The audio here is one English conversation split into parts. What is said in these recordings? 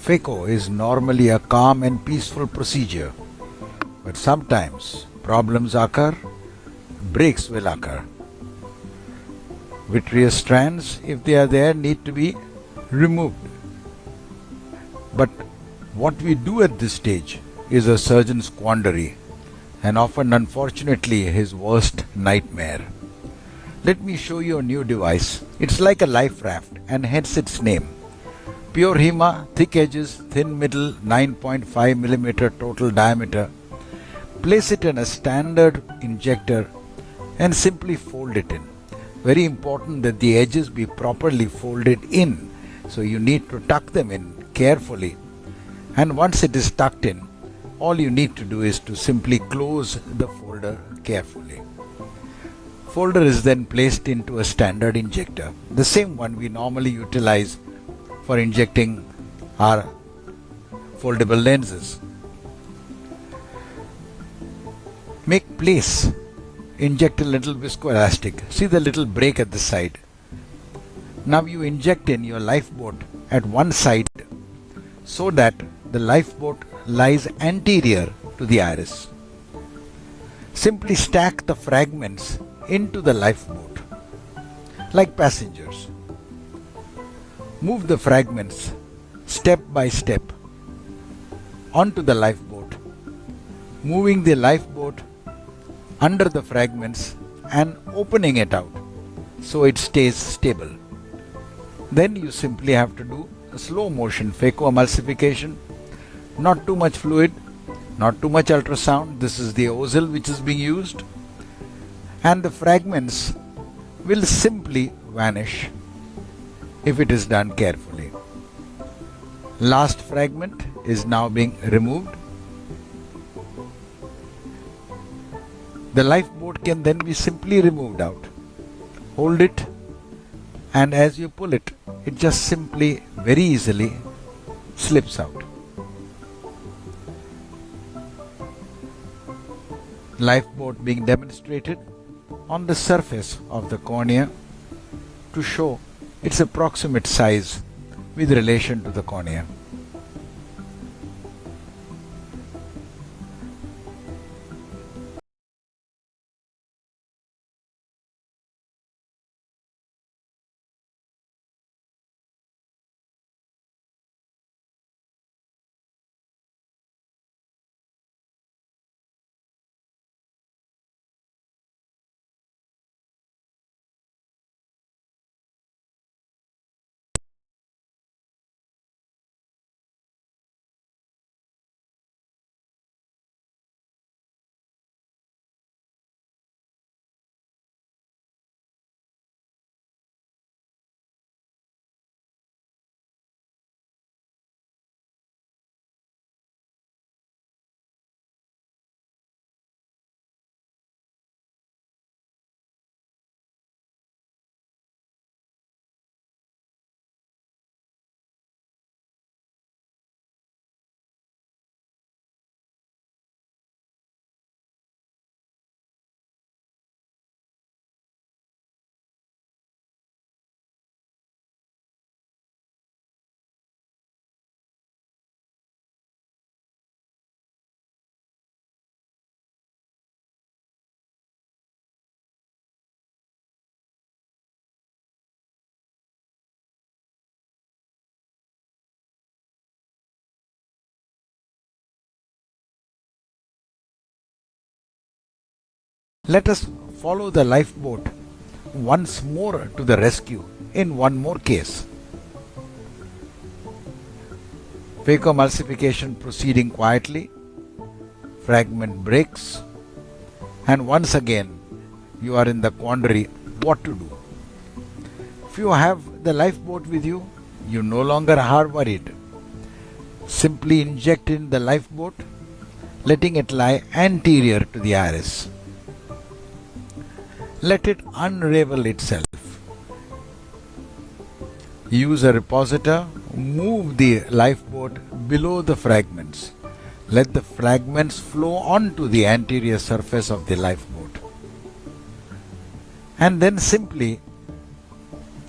FACO is normally a calm and peaceful procedure, but sometimes problems occur, breaks will occur. Vitreous strands, if they are there, need to be removed. But what we do at this stage is a surgeon's quandary, and often unfortunately his worst nightmare. Let me show you a new device. It's like a life raft, and hence its name. Pure Hema, thick edges, thin middle, 9.5 mm total diameter. Place it in a standard injector and simply fold it in. Very important that the edges be properly folded in. So you need to tuck them in carefully. And once it is tucked in, all you need to do is to simply close the folder carefully. Folder is then placed into a standard injector, the same one we normally utilize for injecting our foldable lenses. Make place. Inject a little viscoelastic. See the little break at the side. Now you inject in your lifeboat at one side so that the lifeboat lies anterior to the iris. Simply stack the fragments into the lifeboat like passengers. Move the fragments step by step onto the lifeboat, moving the lifeboat under the fragments and opening it out so it stays stable. Then you simply have to do a slow motion phaco emulsification, not too much fluid, not too much ultrasound. This is the ozil which is being used, and the fragments will simply vanish if it is done carefully. Last fragment is now being removed. The lifeboat can then be simply removed out. Hold it, and as you pull it, it just simply, very easily slips out. Lifeboat being demonstrated on the surface of the cornea to show its approximate size with relation to the cornea. Let us follow the lifeboat once more to the rescue in one more case. Phaco emulsification proceeding quietly, fragment breaks, and once again you are in the quandary what to do. If you have the lifeboat with you, you no longer are worried. Simply inject in the lifeboat, letting it lie anterior to the iris. Let it unravel itself. Use a repositor, move the lifeboat below the fragments. Let the fragments flow onto the anterior surface of the lifeboat. And then simply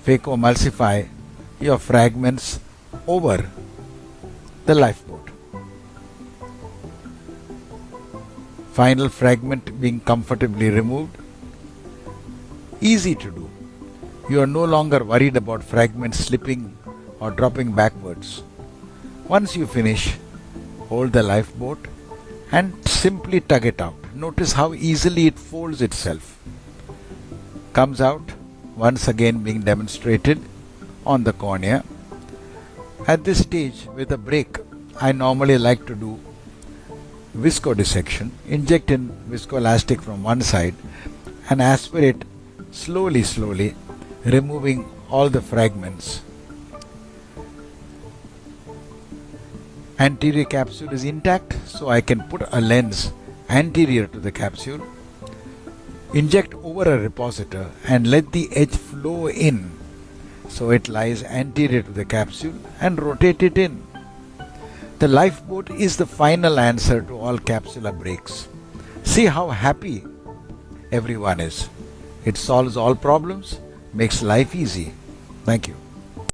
phaco emulsify your fragments over the lifeboat. Final fragment being comfortably removed. Easy to do. You are no longer worried about fragments slipping or dropping backwards. Once you finish, hold the lifeboat and simply tug it out. Notice how easily it folds itself. Comes out, once again being demonstrated on the cornea. At this stage, with a brake, I normally like to do viscodissection. Inject in viscoelastic from one side and aspirate slowly, removing all the fragments. Anterior capsule is intact, so I can put a lens anterior to the capsule, inject over a repositor and let the edge flow in so it lies anterior to the capsule and rotate it in. The lifeboat is the final answer to all capsular brakes. See how happy everyone is. It solves all problems, makes life easy. Thank you.